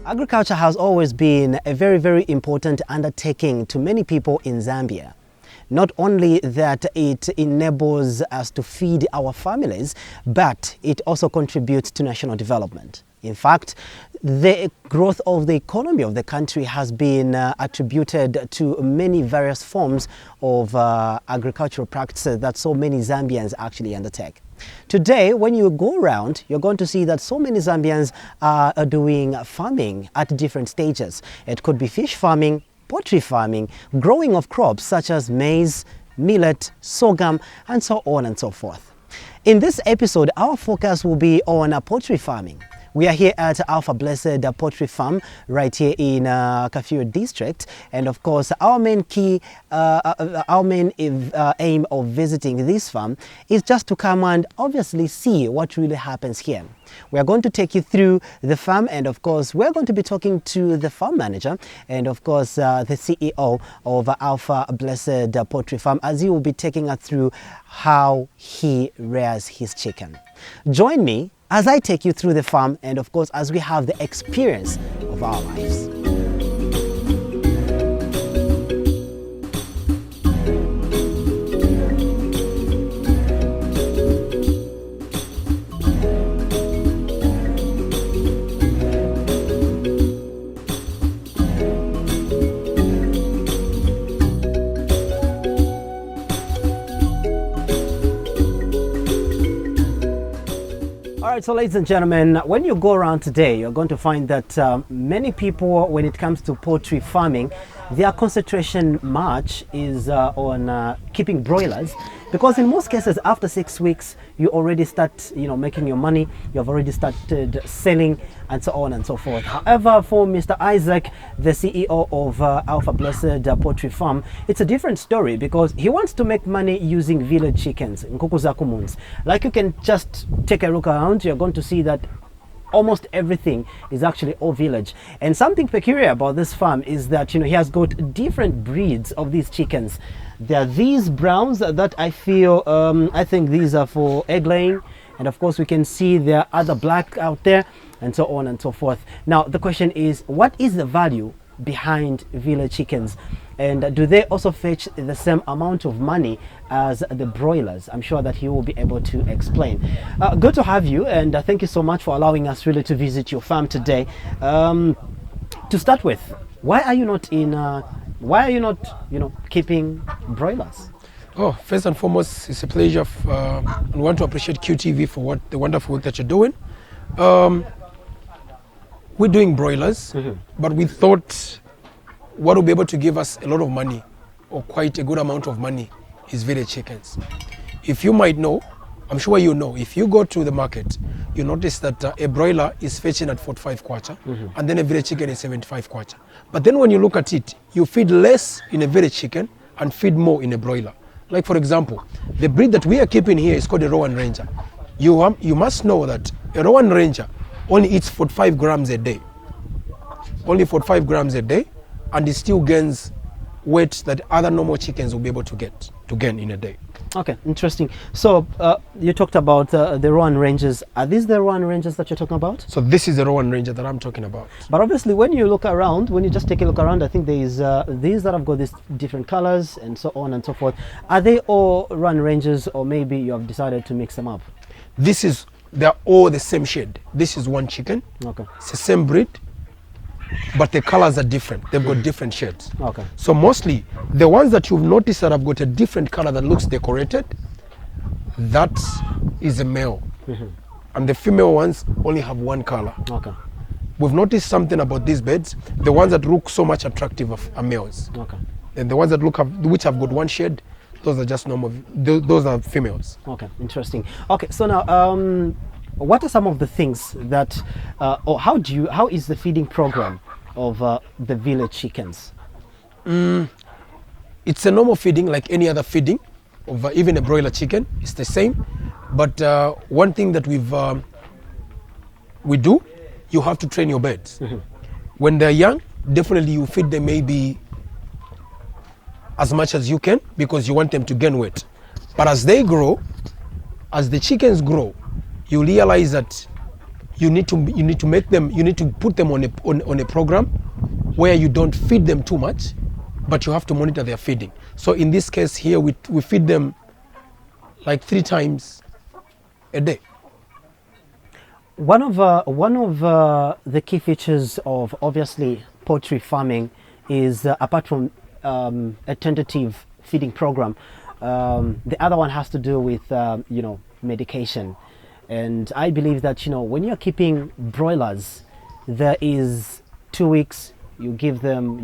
Agriculture has always been a very, very important undertaking to many people in Zambia. Not only that it enables us to feed our families, but it also contributes to national development. In fact, the growth of the economy of the country has been attributed to many various forms of agricultural practices that so many Zambians actually undertake. Today, when you go around, you're going to see that so many Zambians are doing farming at different stages. It could be fish farming, poultry farming, growing of crops such as maize, millet, sorghum, and so on and so forth. In this episode, our focus will be on poultry farming. We are here at Alpha Blessed Poultry Farm right here in Kafue district, and of course our main aim of visiting this farm is just to come and obviously see what really happens here. We are going to take you through the farm, and of course we're going to be talking to the farm manager and of course the CEO of Alpha Blessed Poultry Farm, as he will be taking us through how he rears his chicken. Join me as I take you through the farm, and of course as we have the experience of our lives. Alright, so ladies and gentlemen, when you go around today, you're going to find that many people, when it comes to poultry farming, their concentration much is on keeping broilers, because in most cases after 6 weeks you already start making your money, you've already started selling and so on and so forth. However, for Mr. Isaac, the CEO of Alpha Blessed Poultry Farm, it's a different story, because he wants to make money using village chickens, nkuku za kumuns. Like, you can just take a look around, you're going to see that almost everything is actually all village. And something peculiar about this farm is that he has got different breeds of these chickens. There are these browns that I feel I think these are for egg laying, and of course we can see there are other black out there and so on and so forth. Now the question is, what is the value behind village chickens, and do they also fetch the same amount of money as the broilers? I'm sure that he will be able to explain. Good to have you, and thank you so much for allowing us really to visit your farm today. To start with, why are you not keeping broilers? Oh, first and foremost, it's a pleasure. I want to appreciate QTV for the wonderful work that you're doing. We're doing broilers, but we thought what will be able to give us a lot of money, or quite a good amount of money, is village chickens. If you might know, I'm sure you know, if you go to the market, you notice that a broiler is fetching at 45 kwacha, and then a village chicken is 75 kwacha. But then when you look at it, you feed less in a village chicken and feed more in a broiler. Like, for example, the breed that we are keeping here is called a Rowan Ranger. You must know that a Rowan Ranger only eats 45 grams a day. Only 45 grams a day, and it still gains weight that other normal chickens will be able to gain in a day. Okay, interesting. So you talked about the Rowan Rangers. Are these the Rowan Rangers that you're talking about? So this is the Rowan Ranger that I'm talking about. But obviously when you look around, when you just take a look around, I think there is these that have got these different colors and so on and so forth. Are they all Rowan Rangers, or maybe you have decided to mix them up? They're all the same shade. This is one chicken. Okay. It's the same breed, but the colors are different. They've got different shades. Okay. So mostly the ones that you've noticed that have got a different color that looks decorated, that is a male. And the female ones only have one color. Okay. We've noticed something about these birds. The ones that look so much attractive are males. Okay. And the ones that which have got one shade, those are just normal. Those are females. Okay, interesting. Okay, so now what are some of the things that or how is the feeding program of the village chickens? It's a normal feeding like any other feeding of even a broiler chicken. It's the same, but one thing that we do, you have to train your birds. When they're young, definitely you feed them maybe as much as you can, because you want them to gain weight. But as they grow, as the chickens grow, you realize that you need to make them, you need to put them on a program where you don't feed them too much, but you have to monitor their feeding. So in this case here, we feed them like 3 times a day. One of the key features of obviously poultry farming is apart from a tentative feeding program, the other one has to do with medication. And I believe that when you're keeping broilers, there is 2 weeks you give them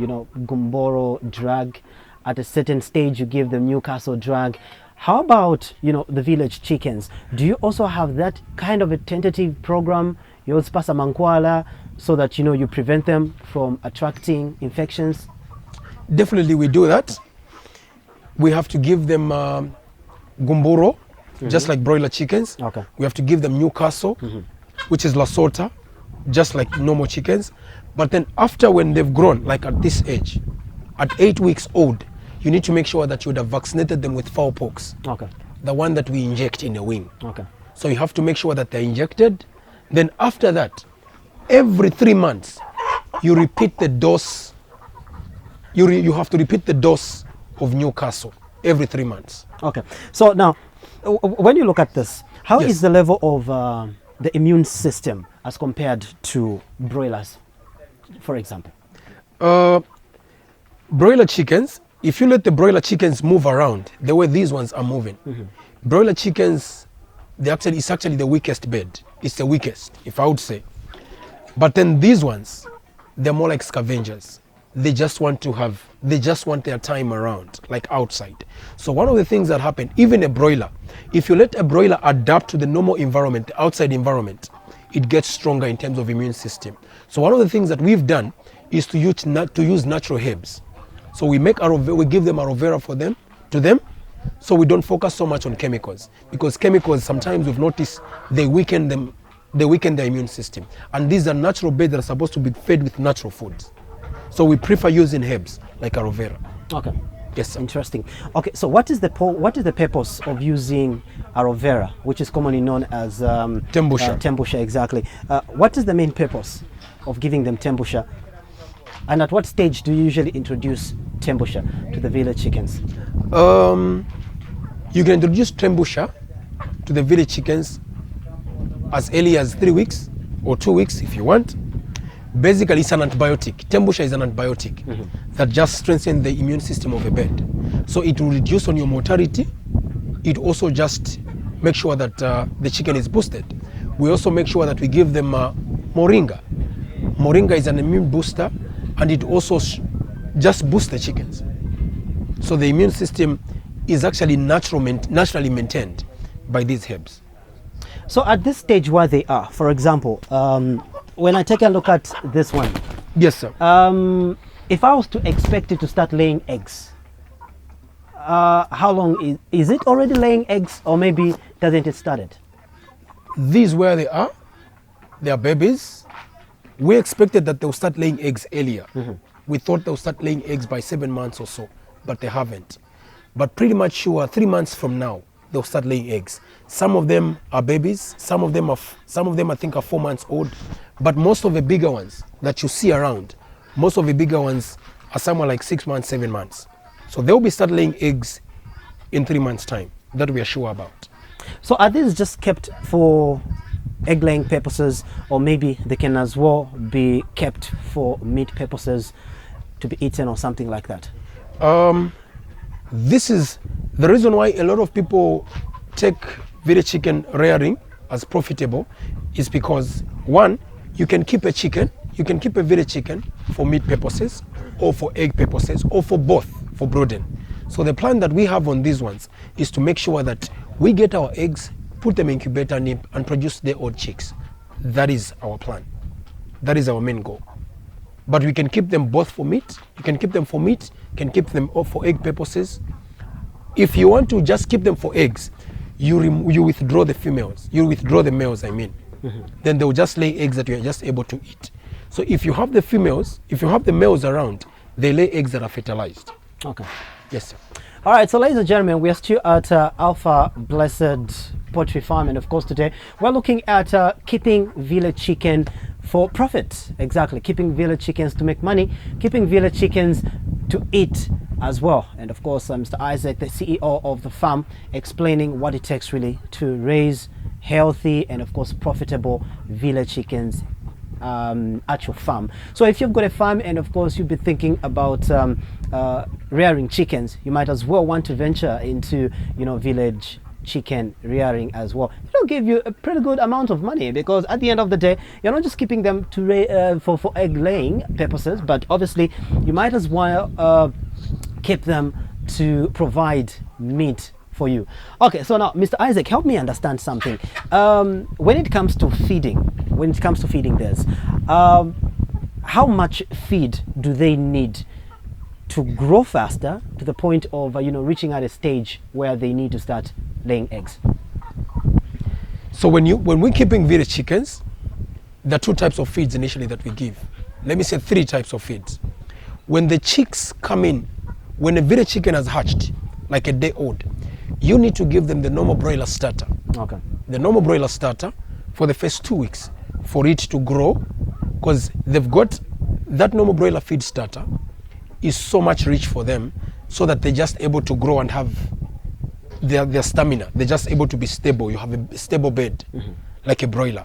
Gumboro drug. At a certain stage you give them Newcastle drug. How about the village chickens? Do you also have that kind of a tentative program, Yodspasa Mankwala, so that you prevent them from attracting infections? Definitely we do that. We have to give them Gumboro, just like broiler chickens. Okay. We have to give them Newcastle, which is Lasota, just like normal chickens. But then after, when they've grown, like at this age, at 8 weeks old, you need to make sure that you would have vaccinated them with fowl pox. Okay. The one that we inject in the wing. Okay. So you have to make sure that they're injected. Then after that, every 3 months, you repeat the dose. You have to repeat the dose of Newcastle every 3 months. Okay. So now, when you look at this, how Yes. is the level of the immune system as compared to broilers, for example? Broiler chickens, if you let the broiler chickens move around the way these ones are moving, broiler chickens, it's actually the weakest bird. It's the weakest, if I would say. But then these ones, they're more like scavengers. They just want their time around, like outside. So one of the things that happen, even a broiler, if you let a broiler adapt to the normal environment, the outside environment, it gets stronger in terms of immune system. So one of the things that we've done is to use natural herbs. So we give them aloe vera to them, so we don't focus so much on chemicals, because chemicals, sometimes we've noticed, they weaken their immune system. And these are natural birds that are supposed to be fed with natural foods. So we prefer using herbs like aloe vera. Okay. Yes, sir. Interesting. Okay, so what is the purpose of using aloe vera, which is commonly known as Tembusha. Tembusha, exactly. What is the main purpose of giving them Tembusha? And at what stage do you usually introduce Tembusha to the village chickens? You can introduce Tembusha to the village chickens as early as 3 weeks or 2 weeks if you want. Basically, it's an antibiotic. Tembusha is an antibiotic that just strengthens the immune system of a bird. So it will reduce on your mortality. It also just makes sure that the chicken is boosted. We also make sure that we give them moringa. Moringa is an immune booster, and it also just boosts the chickens. So the immune system is actually naturally maintained by these herbs. So at this stage where they are, for example, when I take a look at this one, Yes, sir. if I was to expect it to start laying eggs, how long is it already laying eggs, or maybe doesn't it started? These where they are babies. We expected that they'll start laying eggs earlier. We thought they'll start laying eggs by 7 months or so, but they haven't. But pretty much sure 3 months from now, they'll start laying eggs. Some of them are babies, some of them I think are 4 months old, but most of the bigger ones that you see around, most of the bigger ones are somewhere like 6 months, 7 months. So they'll be start laying eggs in 3 months' time. That we are sure about. So are these just kept for egg laying purposes, or maybe they can as well be kept for meat purposes to be eaten or something like that? This is the reason why a lot of people take village chicken rearing as profitable, is because one, you can keep a village chicken for meat purposes, or for egg purposes, or for both, for brooding. So the plan that we have on these ones is to make sure that we get our eggs, put them in incubator and produce their own chicks. That is our plan. That is our main goal. But we can keep them both for meat. You can keep them for meat, can keep them for egg purposes. If you want to just keep them for eggs, you withdraw the females. You withdraw the males, I mean. Then they'll just lay eggs that you are just able to eat. So if you have the females, if you have the males around, they lay eggs that are fertilized. Okay. Yes, sir. All right, so ladies and gentlemen, we are still at Alpha Blessed Poultry Farm, and of course today we're looking at keeping village chicken for profit. Exactly, keeping village chickens to make money, keeping village chickens to eat as well. And of course, Mr. Isaac, the CEO of the farm, explaining what it takes really to raise healthy and of course profitable village chickens at your farm. So if you've got a farm and of course you've been thinking about rearing chickens, you might as well want to venture into, you know, village chicken rearing as well. It'll give you a pretty good amount of money, because at the end of the day, you're not just keeping them to for egg laying purposes, but obviously you might as well keep them to provide meat for you. Okay, so now Mr. Isaac, help me understand something. When it comes to feeding this, how much feed do they need to grow faster to the point of you know, reaching at a stage where they need to start laying eggs? So when we're keeping village chickens, there are two types of feeds initially that we give. Let me say three types of feeds. When the chicks come in, when a village chicken has hatched, like a day old, you need to give them the normal broiler starter. Okay. The normal broiler starter for the first 2 weeks for it to grow, because they've got that normal broiler feed starter is so much rich for them, so that they're just able to grow and have their stamina. They're just able to be stable. You have a stable bed, like a broiler.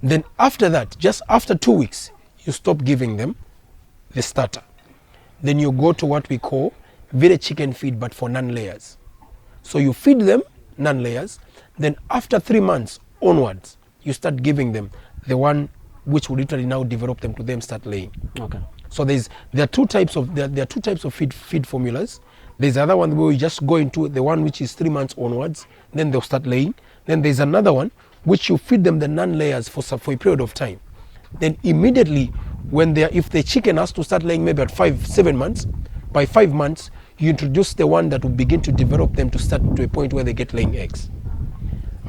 Then after that, just after 2 weeks, you stop giving them the starter. Then you go to what we call village chicken feed, but for non-layers. So you feed them non-layers. Then after 3 months onwards, you start giving them the one which will literally now develop them to them start laying. Okay. So there are two types of feed formulas. There's the other one where we just go into the one which is 3 months onwards, then they'll start laying. Then there's another one which you feed them the non-layers for a period of time. Then immediately if the chicken has to start laying maybe at 5-7 months, by 5 months you introduce the one that will begin to develop them to start to a point where they get laying eggs.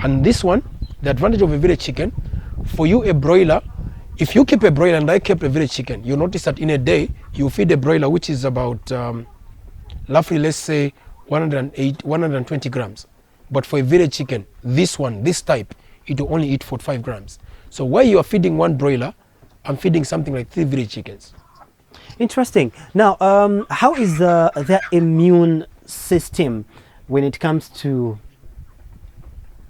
And this one, the advantage of a village chicken, for you a broiler, if you keep a broiler and I kept a village chicken, you notice that in a day you feed a broiler which is about roughly, let's say 120 grams. But for a village chicken, this type, it will only eat 45 grams. So where you are feeding one broiler, I'm feeding something like 3 village chickens. Interesting. Now, how is their immune system when it comes to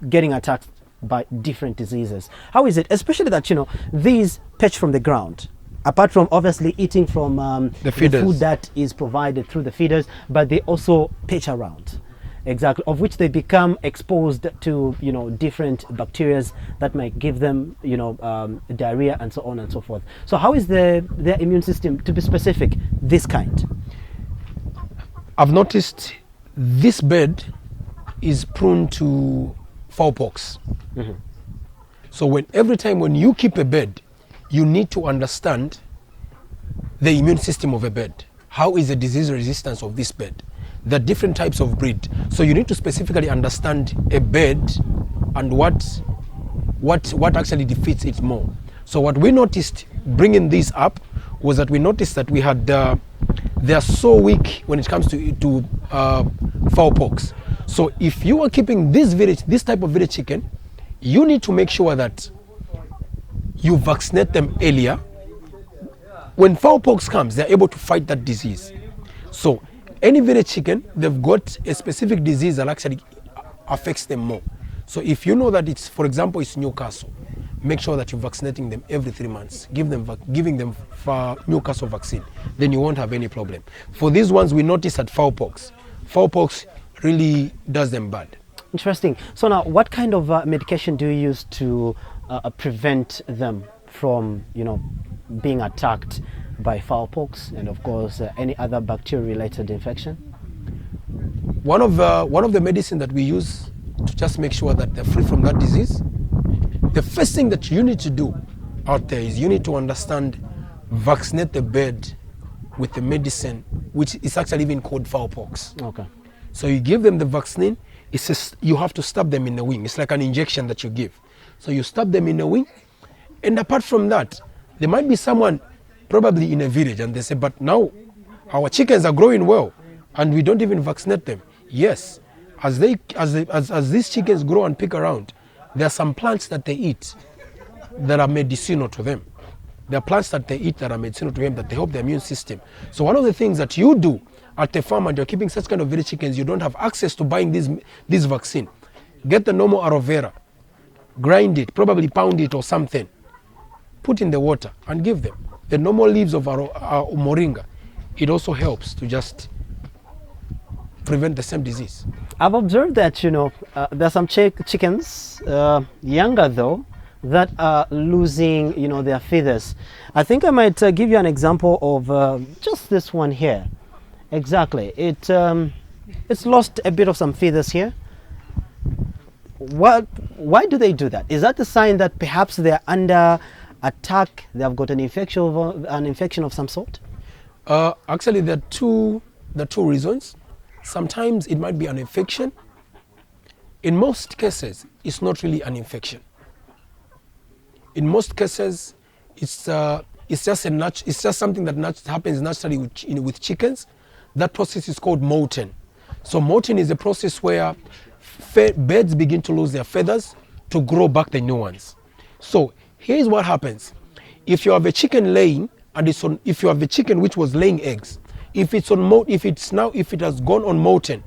getting attacked by different diseases? How is it, especially that, you know, these perch from the ground, apart from obviously eating from the food that is provided through the feeders, but they also perch around, exactly, of which they become exposed to, you know, different bacteria that might give them, you know, diarrhea and so on and so forth. So how is their immune system, to be specific, this kind? I've noticed this bed is prone to foulpox. So every time when you keep a bed, you need to understand the immune system of a bed. How is the disease resistance of this bed? The different types of breed. So you need to specifically understand a bed and what actually defeats it more. So what we noticed bringing this up was that we noticed that we had they are so weak when it comes to foulpox. So if you are keeping this type of village chicken, you need to make sure that you vaccinate them earlier. When foulpox comes, they're able to fight that disease. So any village chicken, they've got a specific disease that actually affects them more. So if you know that it's, for example, it's Newcastle, make sure that you're vaccinating them every 3 months, giving them Newcastle vaccine, then you won't have any problem. For these ones, we notice that foulpox really does them bad. Interesting. So now, what kind of medication do you use to prevent them from, you know, being attacked by foulpox and of course any other bacteria-related infection? One of the medicine that we use to just make sure that they're free from that disease, the first thing that you need to do out there is you need to understand, vaccinate the bed with the medicine which is actually even called foulpox. Okay. So you give them the vaccine. It's just, you have to stab them in the wing. It's like an injection that you give. So you stab them in the wing, and apart from that, there might be someone probably in a village and they say, but now our chickens are growing well and we don't even vaccinate them. Yes, as these chickens grow and pick around, there are some plants that they eat that are medicinal to them. There are plants that they eat that are medicinal to them, that they help their immune system. So one of the things that you do at the farm and you're keeping such kind of village chickens, you don't have access to buying this vaccine. Get the normal aloe vera, grind it, probably pound it or something, put in the water and give them. The normal leaves of moringa, it also helps to just prevent the same disease. I've observed that, there are some chickens, younger though, that are losing, their feathers. I think I might give you an example of just this one here. Exactly. It's lost a bit of some feathers here. Why do they do that? Is that the sign that perhaps they're under attack? They have got an infection of some sort? Actually, there are two reasons. Sometimes it might be an infection. In most cases, it's not really an infection. In most cases, it's just something that happens naturally with chickens. That process is called molting. So molting is a process where birds begin to lose their feathers to grow back the new ones. So here's what happens: if you have a chicken laying, and if you have a chicken which was laying eggs, if it has gone on molting,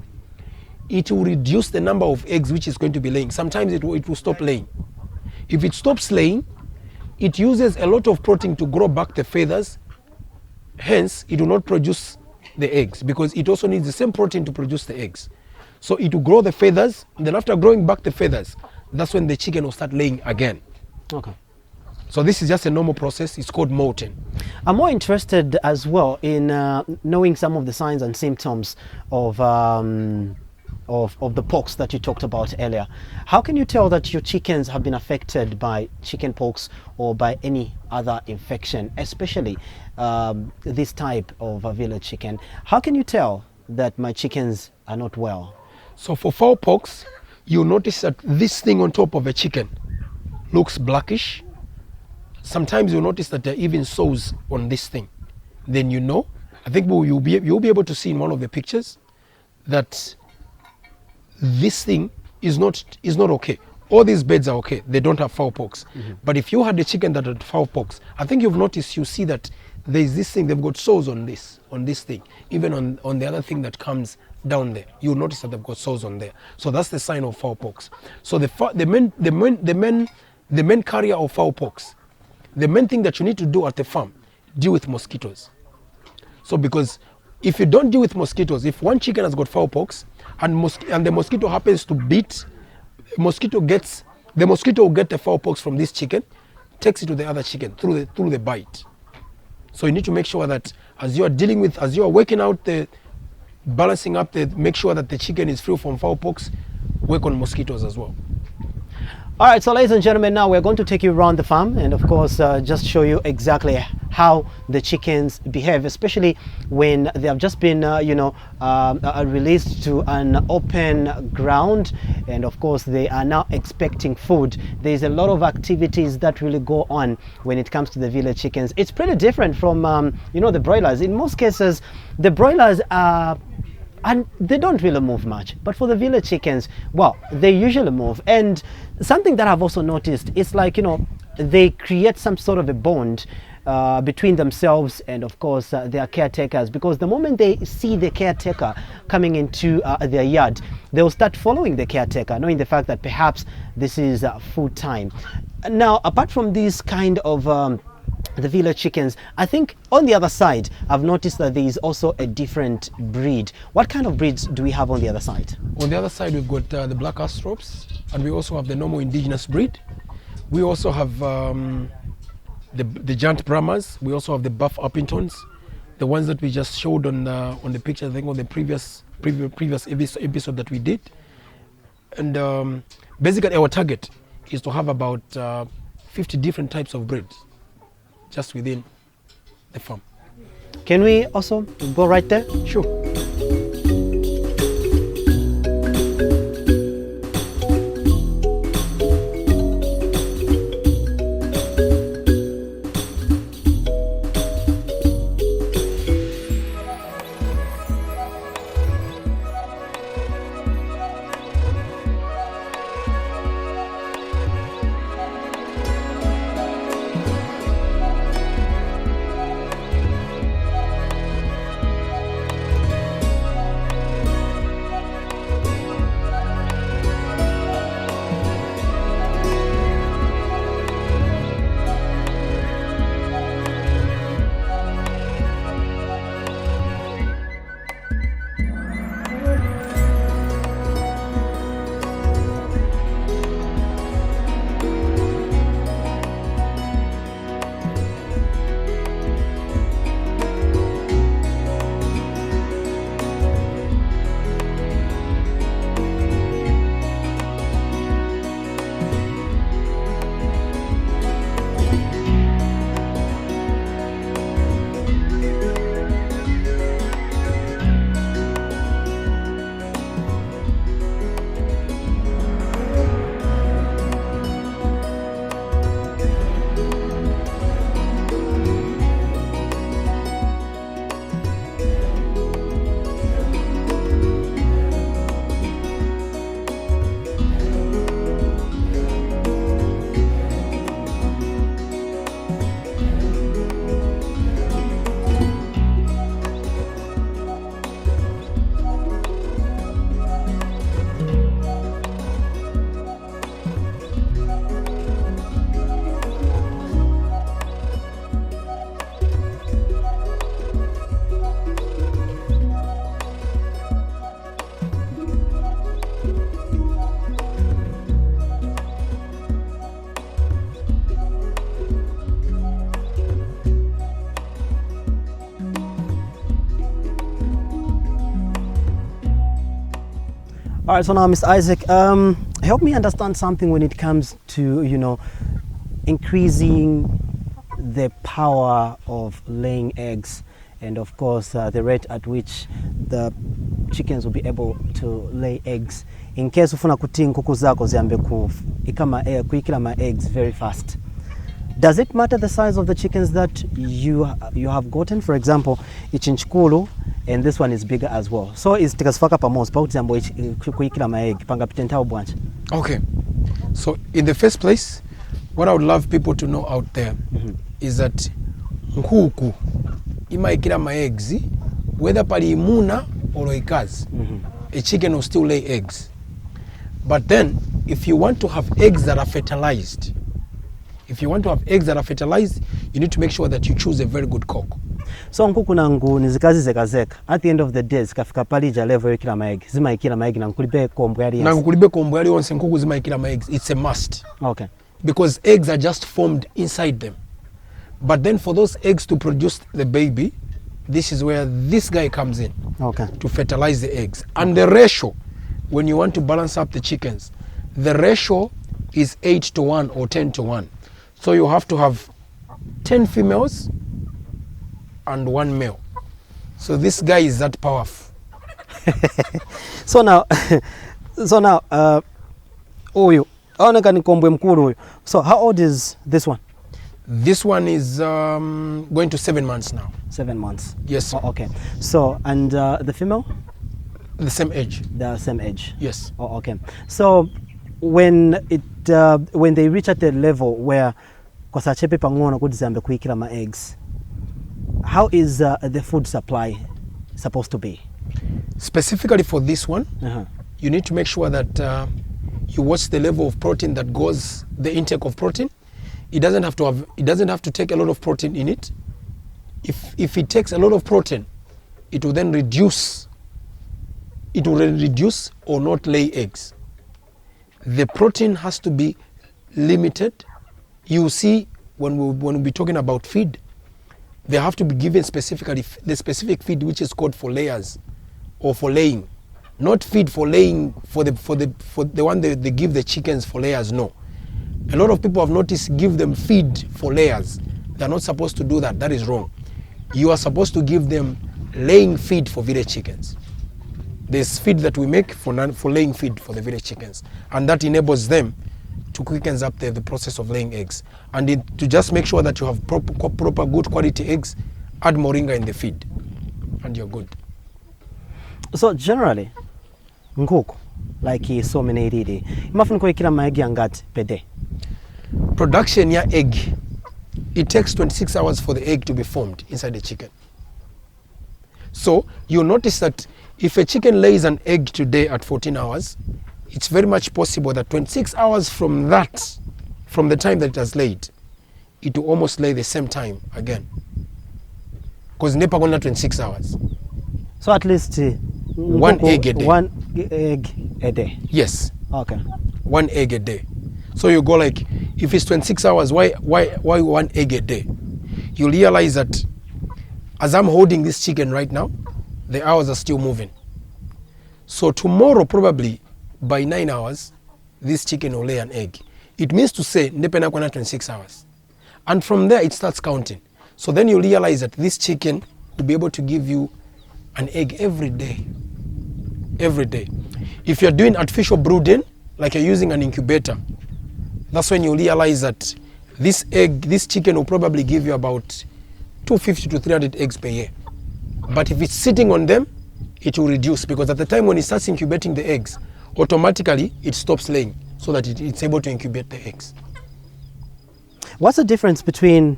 it will reduce the number of eggs which is going to be laying. Sometimes it will stop laying. If it stops laying, it uses a lot of protein to grow back the feathers. Hence, it will not produce the eggs, because it also needs the same protein to produce the eggs. So it will grow the feathers, and then after growing back the feathers, that's when the chicken will start laying again. Okay. So this is just a normal process. It's called molting. I'm more interested as well in knowing some of the signs and symptoms of the pox that you talked about earlier. How can you tell that your chickens have been affected by chicken pox or by any other infection, especially this type of a village chicken? How can you tell that my chickens are not well? So for fowl pox, you'll notice that this thing on top of a chicken looks blackish. Sometimes you'll notice that there are even sores on this thing. Then I think you'll be able to see in one of the pictures that this thing is not okay. All these birds are okay. They don't have fowl pox. Mm-hmm. But if you had a chicken that had fowl pox, I think you've noticed, you see that there's this thing, they've got sores on this thing. Even on the other thing that comes down there, you'll notice that they've got sores on there. So that's the sign of fowl pox. So the main carrier of fowl pox, the main thing that you need to do at the farm, deal with mosquitoes. So because if you don't deal with mosquitoes, if one chicken has got fowl pox and the mosquito happens to bite, the mosquito will get the fowl pox from this chicken, takes it to the other chicken through the bite. So you need to make sure that as you are working out balancing up make sure that the chicken is free from fowl pox, work on mosquitoes as well. All right, so ladies and gentlemen, now we're going to take you around the farm and of course just show you exactly how the chickens behave, especially when they have just been released to an open ground, and of course they are now expecting food. There's a lot of activities that really go on when it comes to the village chickens. It's pretty different from the broilers. In most cases, the broilers are and they don't really move much, but for the village chickens, well, they usually move. And something that I've also noticed is like, they create some sort of a bond between themselves and of course their caretakers, because the moment they see the caretaker coming into their yard, they'll start following the caretaker, knowing the fact that perhaps this is food time. Now, apart from this kind of the village chickens, I think on the other side I've noticed that there is also a different breed. What kind of breeds do we have on the other side? On the other side we've got the black Astropes, and we also have the normal indigenous breed. We also have the giant Brahmas. We also have the buff Uppingtons, the ones that we just showed on the picture, I think on the previous episode that we did. And basically our target is to have about 50 different types of breeds just within the farm. Can we also go right there? Sure. All right, so now, Mr. Isaac, help me understand something when it comes to, increasing the power of laying eggs, and of course the rate at which the chickens will be able to lay eggs. In case ufuna kuti nkuku zako ziambe kuikila ma eggs very fast, does it matter the size of the chickens that you have gotten? For example, ichinchikulu and this one is bigger as well. So is tikasifaka pamoja pauti ambo kuikila ma egg panga pitentao bwanche. Okay. So in the first place, what I would love people to know out there is that nkuku imaikila ma eggs whether pali imuna or ikazi. A chicken will still lay eggs. But then if you want to have eggs that are fertilized, you need to make sure that you choose a very good cock. So nkuku nangu nizikazi zekazeka. At the end of the day, zikafika pali ja level yikila ma egg. Zima ikila ma egg na nkulibe kombo yali. Na nkulibe kombo yali onse nkuku zima ikila ma eggs. It's a must. Okay. Because eggs are just formed inside them. But then for those eggs to produce the baby, this is where this guy comes in. Okay. To fertilize the eggs. And the ratio, when you want to balance up the chickens, the ratio is 8-1 or 10-1. So you have to have 10 females and 1 male. So this guy is that powerful. So now, so how old is this one? This one is going to 7 months now. 7 months. Yes. Oh, okay. So, and the female? The same age. The same age. Yes. Oh, okay. So when they reach at the level where kwasachepe pangono kudizambe kuikila ma eggs, how is the food supply supposed to be? Specifically for this one, you need to make sure that you watch the level of protein that goes, the intake of protein. It doesn't have to take a lot of protein in it. If it takes a lot of protein, it will then reduce. It will reduce or not lay eggs. The protein has to be limited. You see, when we be talking about feed, they have to be given specifically the specific feed which is called for layers or for laying, not feed for laying for the one they give the chickens for layers. No, a lot of people have noticed give them feed for layers. They're not supposed to do that. That is wrong. You are supposed to give them laying feed for village chickens. There's feed that we make for laying feed for the village chickens, and that enables them to quicken up the process of laying eggs. And to just make sure that you have proper good quality eggs, add moringa in the feed, and you're good. So generally, nkuku, like so many didi, imafuni kuikila maegi angati per day? Production ya egg, it takes 26 hours for the egg to be formed inside the chicken. So you'll notice that if a chicken lays an egg today at 14 hours, it's very much possible that 26 hours from the time that it has laid, it will almost lay the same time again. Because nepa gonna 26 hours. So at least one egg a day. One egg a day. Yes. Okay. One egg a day. So you go like, if it's 26 hours, why 1 egg a day? You realize that as I'm holding this chicken right now, the hours are still moving. So tomorrow probably by 9 hours, this chicken will lay an egg. It means to say, ndepena kwa 26 hours. And from there it starts counting. So then you realize that this chicken will be able to give you an egg every day. Every day. If you're doing artificial brooding, like you're using an incubator, that's when you realize that this chicken will probably give you about 250 to 300 eggs per year. But if it's sitting on them, it will reduce, because at the time when it starts incubating the eggs, automatically it stops laying so that it's able to incubate the eggs. What's the difference between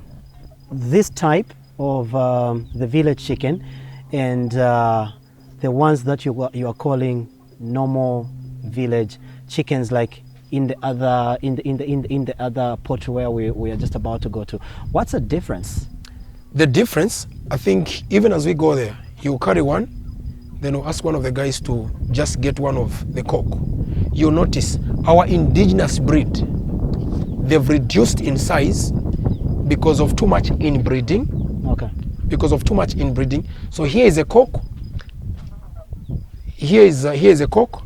this type of the village chicken and the ones that you are calling normal village chickens, like in the other poultry where we are just about to go to? What's the difference? The difference, I think, even as we go there, you carry one, then we'll ask one of the guys to just get one of the cock. You'll notice our indigenous breed, they've reduced in size because of too much inbreeding. Okay. Because of too much inbreeding. So here is a cock. Here is a cock.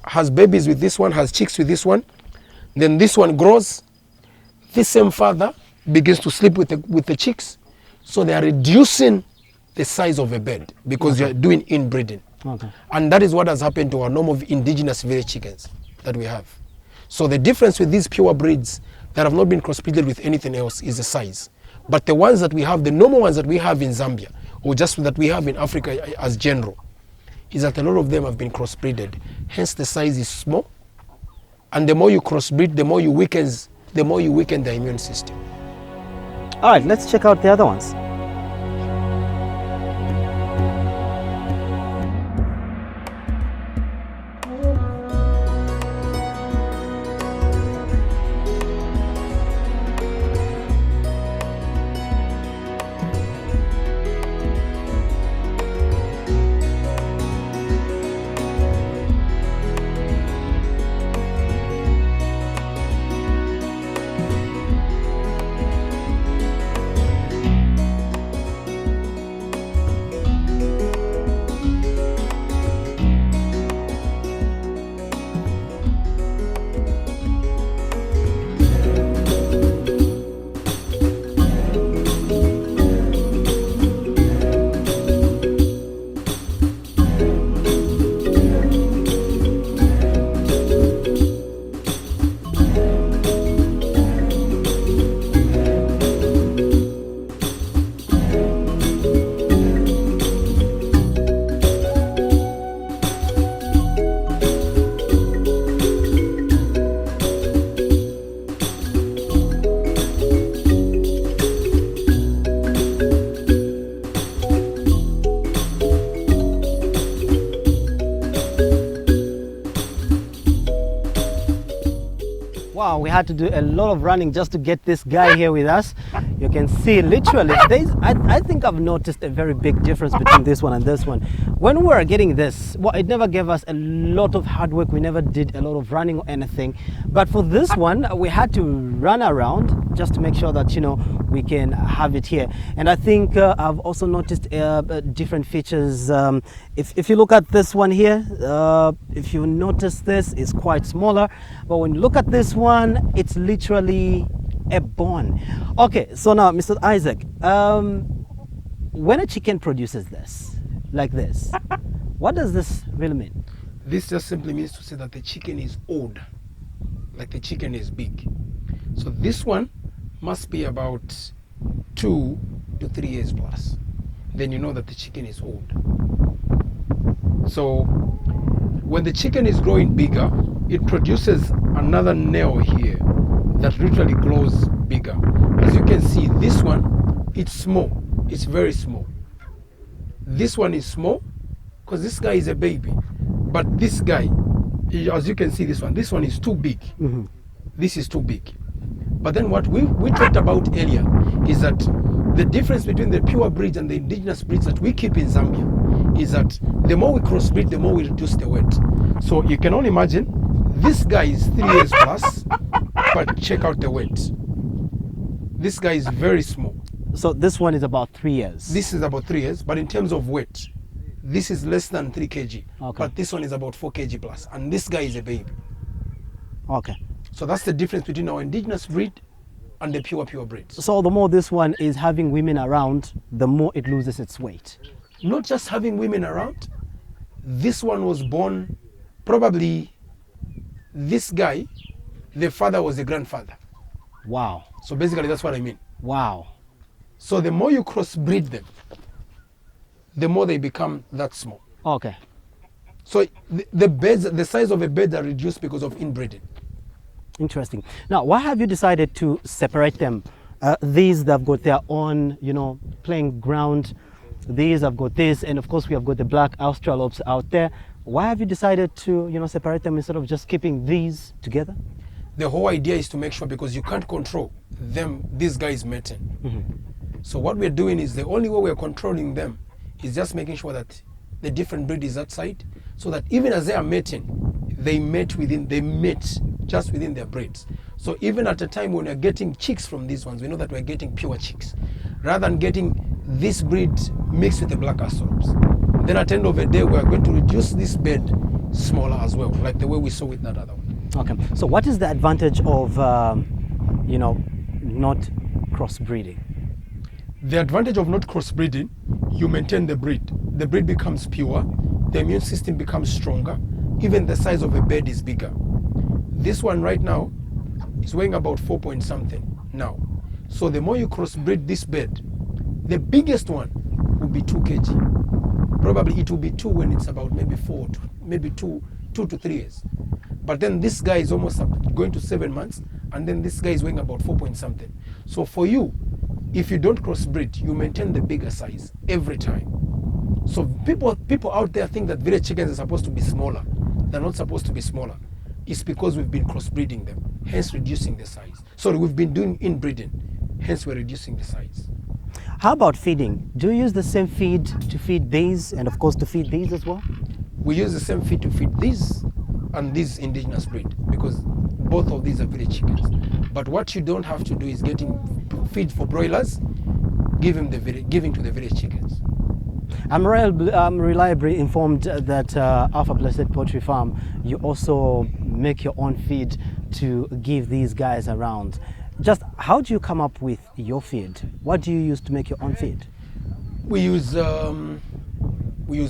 has babies with this one, has chicks with this one. Then this one grows. This same father begins to sleep with the chicks. So they are reducing the size of a bed because you are doing inbreeding. Okay. And that is what has happened to our normal indigenous village chickens that we have. So the difference with these pure breeds that have not been crossbreeded with anything else is the size. But the ones that we have, the normal ones that we have in Zambia, or just that we have in Africa as general, is that a lot of them have been crossbreeded. Hence the size is small. And the more you crossbreed, the more you weaken the immune system. All right, let's check out the other ones. Wow, we had to do a lot of running just to get this guy here with us. You can see literally, I think I've noticed a very big difference between this one and this one. When we were getting this, well, it never gave us a lot of hard work. We never did a lot of running or anything. But for this one, we had to run around just to make sure that, you know, we can have it here. And I think I've also noticed different features. If you look at this one here, if you notice this, it's quite smaller. But when you look at this one, it's literally a bone. Okay, so now, Mr. Isaac, when a chicken produces this, like this, what does this really mean? This just simply means to say that the chicken is old, like the chicken is big. So this one must be about 2 to 3 years plus. Then you know that the chicken is old. So when the chicken is growing bigger, it produces another nail here that literally grows bigger. As you can see, this one, it's small. It's very small. This one is small because this guy is a baby. But this guy, as you can see, this one is too big. Mm-hmm. This is too big. But then what we talked about earlier is that the difference between the pure breeds and the indigenous breeds that we keep in Zambia is that the more we crossbreed, the more we reduce the weight. So you can only imagine, this guy is 3 years plus, but check out the weight. This guy is very small. So this one is about 3 years. This is about 3 years, but in terms of weight, this is less than 3 kg. Okay. But this one is about 4 kg plus, and this guy is a baby. Okay. So that's the difference between our indigenous breed and the pure breeds. So the more this one is having women around, the more it loses its weight. Not just having women around, this one was born, probably this guy, the father was the grandfather. Wow. So basically that's what I mean. Wow. So the more you crossbreed them, the more they become that small. Okay. So the beds, the size of a bed are reduced because of inbreeding. Interesting. Now, why have you decided to separate them? These that have got their own, you know, playing ground. These have got this, and of course we have got the black Australopes out there. Why have you decided to, you know, separate them instead of just keeping these together? The whole idea is to make sure, because you can't control them, these guys mating. Mm-hmm. So what we're doing is, the only way we're controlling them is just making sure that the different breed is outside, so that even as they are mating, they mate just within their breeds. So even at a time when we're getting chicks from these ones, we know that we're getting pure chicks, rather than getting this breed mixed with the black Australopes. Then at the end of the day, we're going to reduce this bed smaller as well, like the way we saw with that other one. Okay. So what is the advantage of, not crossbreeding? The advantage of not crossbreeding, you maintain the breed. The breed becomes pure, the immune system becomes stronger, even the size of a bird is bigger. This one right now is weighing about 4 point something now. So the more you crossbreed this bird, the biggest one will be 2 kg. Probably it will be 2 when it's about maybe 4, maybe 2 to 3 years. But then this guy is almost going to 7 months, and then this guy is weighing about 4 point something. So for you, if you don't crossbreed, you maintain the bigger size every time. So people out there think that village chickens are supposed to be smaller. They're not supposed to be smaller. It's because we've been crossbreeding them, hence reducing the size. So we've been doing inbreeding, hence we're reducing the size. How about feeding? Do you use the same feed to feed these and of course to feed these as well? We use the same feed to feed these and this indigenous breed because both of these are village chickens. But what you don't have to do is getting feed for broilers, giving to the village chickens. I'm reliably informed that Alpha Blessed Poultry Farm, you also make your own feed to give these guys around. Just how do you come up with your feed? What do you use to make your own feed? We use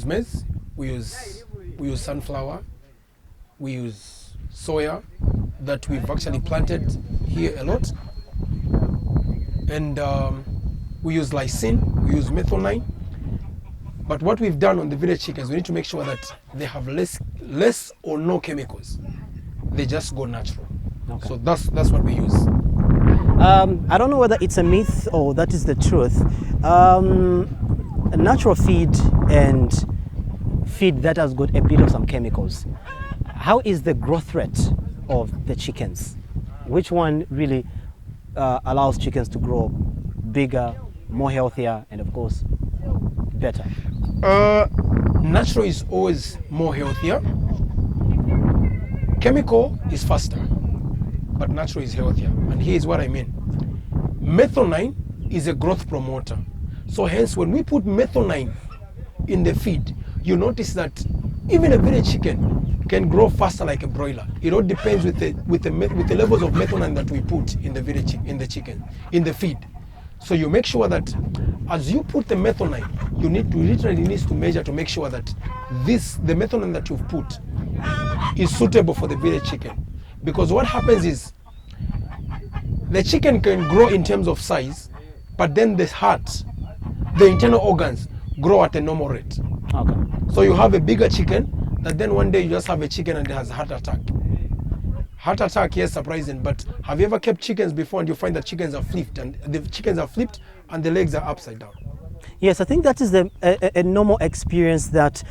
maize, we use sunflower, we use soya that we've actually planted here a lot, and we use lysine, we use methionine. But what we've done on the village chickens, we need to make sure that they have less or no chemicals. They just go natural. Okay. So that's what we use. I don't know whether it's a myth or that is the truth. Natural feed and feed that has got a bit of some chemicals. How is the growth rate of the chickens? Which one really allows chickens to grow bigger, more healthier, and of course, better? Natural is always more healthier. Chemical is faster, but natural is healthier. And here's what I mean. Methionine is a growth promoter. So hence, when we put methionine in the feed, you notice that even a village chicken can grow faster like a broiler. It all depends with the levels of methionine that we put in the feed. So you make sure that as you put the methionine, you literally need to measure to make sure that the methionine that you've put is suitable for the village chicken. Because what happens is the chicken can grow in terms of size, but then the heart, the internal organs grow at a normal rate. Okay. So you have a bigger chicken that then one day you just have a chicken and it has a heart attack. Heart attack, yes, surprising, but have you ever kept chickens before and you find that chickens are flipped and the legs are upside down? Yes, I think that is a normal experience that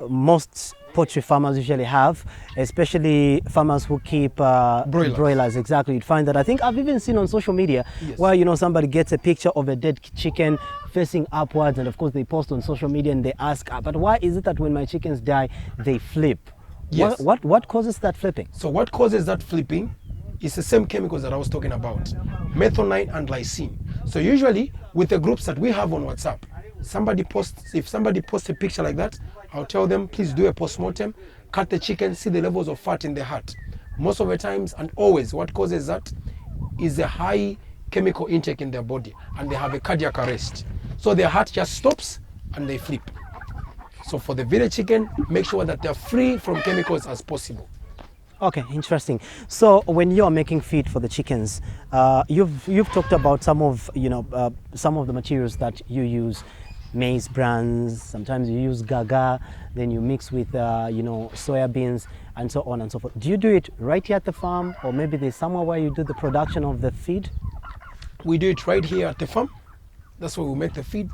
most poultry farmers usually have, especially farmers who keep broilers. Exactly. You'd find that. I think I've even seen on social media, yes, where somebody gets a picture of a dead chicken facing upwards, and of course they post on social media and they ask, but why is it that when my chickens die they flip? Yes. What causes that flipping? So what causes that flipping is the same chemicals that I was talking about, methionine and lysine. So usually with the groups that we have on WhatsApp, if somebody posts a picture like that, I'll tell them, please do a post-mortem, cut the chicken, see the levels of fat in the heart. Most of the times and always what causes that is a high chemical intake in their body and they have a cardiac arrest. So their heart just stops and they flip. So for the village chicken, make sure that they're free from chemicals as possible. Okay, interesting. So when you are making feed for the chickens, you've talked about some of the materials that you use, maize brands. Sometimes you use gaga, then you mix with soya beans and so on and so forth. Do you do it right here at the farm, or maybe there's somewhere where you do the production of the feed? We do it right here at the farm. That's where we make the feed.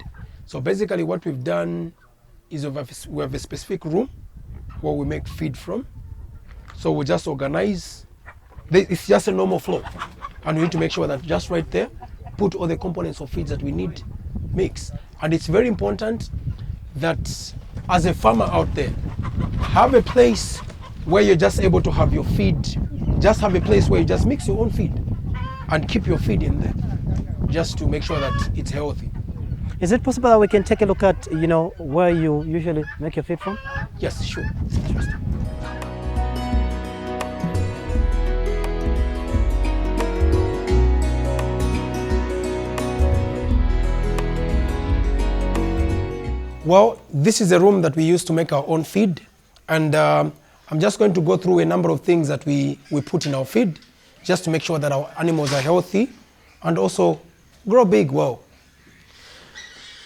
So basically, what we've done is we have a specific room where we make feed from. So we just organize. It's just a normal flow, and we need to make sure that just right there, put all the components of feeds that we need, mix. And it's very important that as a farmer out there, have a place where you're just able to have your feed. Just have a place where you just mix your own feed and keep your feed in there, just to make sure that it's healthy. Is it possible that we can take a look at where you usually make your feed from? Yes, sure. It's interesting. Well, this is a room that we use to make our own feed, and I'm just going to go through a number of things that we put in our feed just to make sure that our animals are healthy and also grow big well.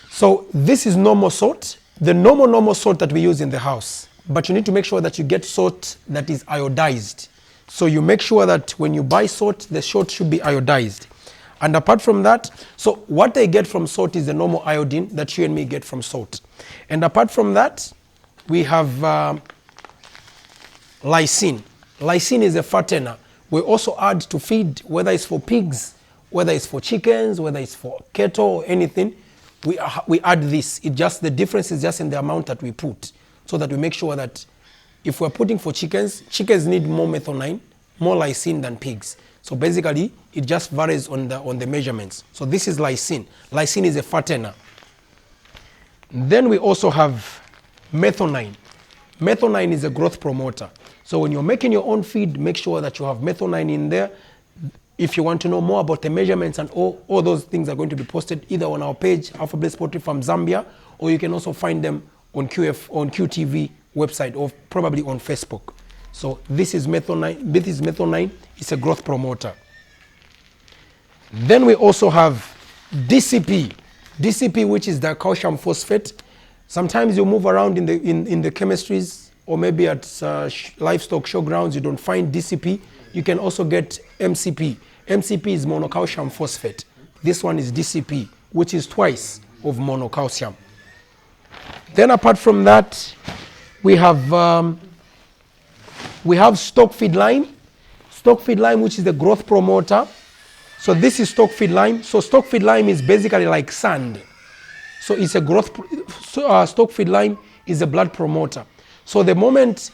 So this is normal salt, the normal salt that we use in the house, but you need to make sure that you get salt that is iodized. So you make sure that when you buy salt, the salt should be iodized. And apart from that, so what they get from salt is the normal iodine that you and me get from salt. And apart from that, we have lysine. Lysine is a fattener. We also add to feed, whether it's for pigs, whether it's for chickens, whether it's for cattle or anything, we add this. The difference is just in the amount that we put, so that we make sure that if we're putting for chickens need more methionine, more lysine than pigs. So basically, it just varies on the measurements. So this is lysine. Lysine is a fattener. Then we also have methionine. Methionine is a growth promoter. So when you're making your own feed, make sure that you have methionine in there. If you want to know more about the measurements and all those things are going to be posted either on our page, Alpha Bliss Poultry Farm Zambia, or you can also find them on QTV website or probably on Facebook. So this is methionine. This is methionine. It's a growth promoter. Then we also have DCP. DCP, which is the calcium phosphate. Sometimes you move around in the chemistries, or maybe at livestock showgrounds, you don't find DCP. You can also get MCP. MCP is monocalcium phosphate. This one is DCP, which is twice of monocalcium. Then apart from that, we have stock feed lime. Stock feed lime, which is the growth promoter. So this is stock feed lime. So stock feed lime is basically like sand. So it's a stock feed lime is a blood promoter. So the moment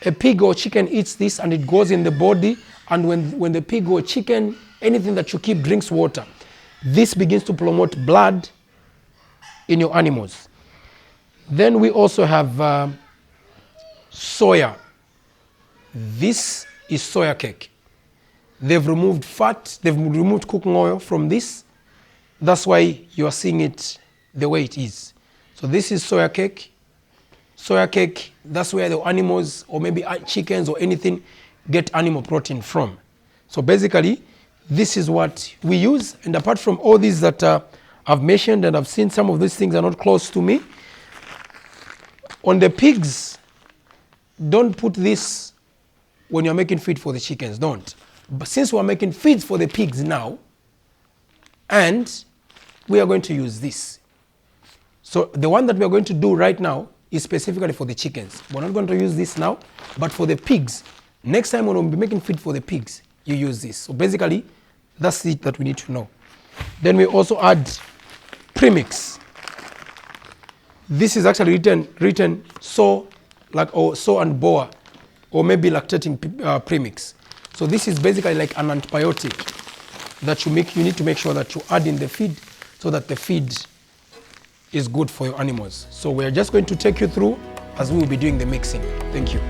a pig or chicken eats this and it goes in the body, and when the pig or chicken, anything that you keep drinks water, this begins to promote blood in your animals. Then we also have soya. This is soya cake. They've removed fat, they've removed cooking oil from this. That's why you are seeing it the way it is. So this is soya cake. Soya cake, that's where the animals or maybe chickens or anything get animal protein from. So basically, this is what we use. And apart from all these that I've mentioned, and I've seen some of these things are not close to me, on the pigs, don't put this when you're making feed for the chickens, don't. But since we're making feeds for the pigs now, and we are going to use this. So the one that we are going to do right now is specifically for the chickens. We're not going to use this now, but for the pigs, next time when we'll be making feed for the pigs, you use this. So basically, that's it that we need to know. Then we also add premix. This is actually written sow and boa, or maybe lactating premix. So this is basically like an antibiotic that you need to make sure that you add in the feed so that the feed is good for your animals. So we're just going to take you through as we will be doing the mixing. Thank you.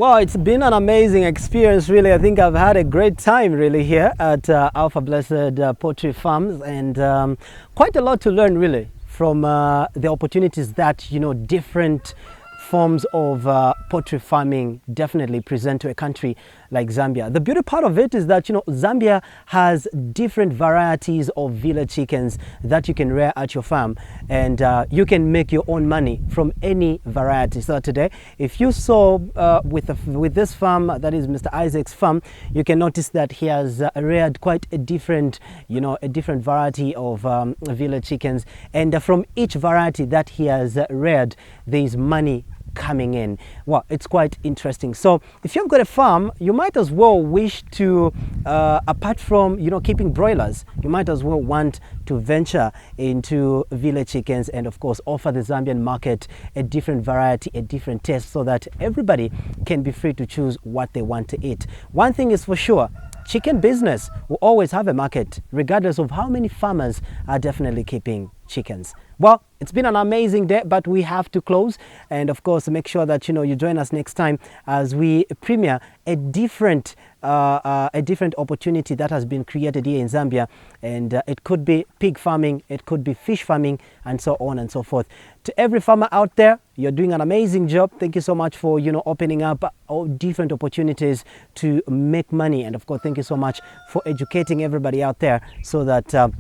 Well, it's been an amazing experience, really. I think I've had a great time, really, here at Alpha Blessed Poultry Farms, and quite a lot to learn, really, from the opportunities that, different forms of poultry farming definitely present to a country like Zambia. The beauty part of it is that, Zambia has different varieties of village chickens that you can rear at your farm, and you can make your own money from any variety. So today, if you saw with this farm, that is Mr. Isaac's farm, you can notice that he has reared quite a different, a different variety of village chickens, and from each variety that he has reared, there is money coming in. Well, it's quite interesting. So if you've got a farm, you might as well wish to apart from keeping broilers, you might as well want to venture into village chickens and of course offer the Zambian market a different variety, a different taste, so that everybody can be free to choose what they want to eat. One thing is for sure, chicken business will always have a market regardless of how many farmers are definitely keeping chickens. Well, it's been an amazing day, but we have to close, and of course make sure that you join us next time as we premiere a different opportunity that has been created here in Zambia, and it could be pig farming, it could be fish farming, and so on and so forth. To every farmer out there, you're doing an amazing job. Thank you so much for opening up all different opportunities to make money, and of course thank you so much for educating everybody out there so that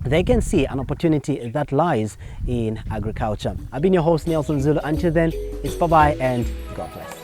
they can see an opportunity that lies in agriculture. I've been your host, Nelson Zulu. Until then, it's bye-bye and God bless.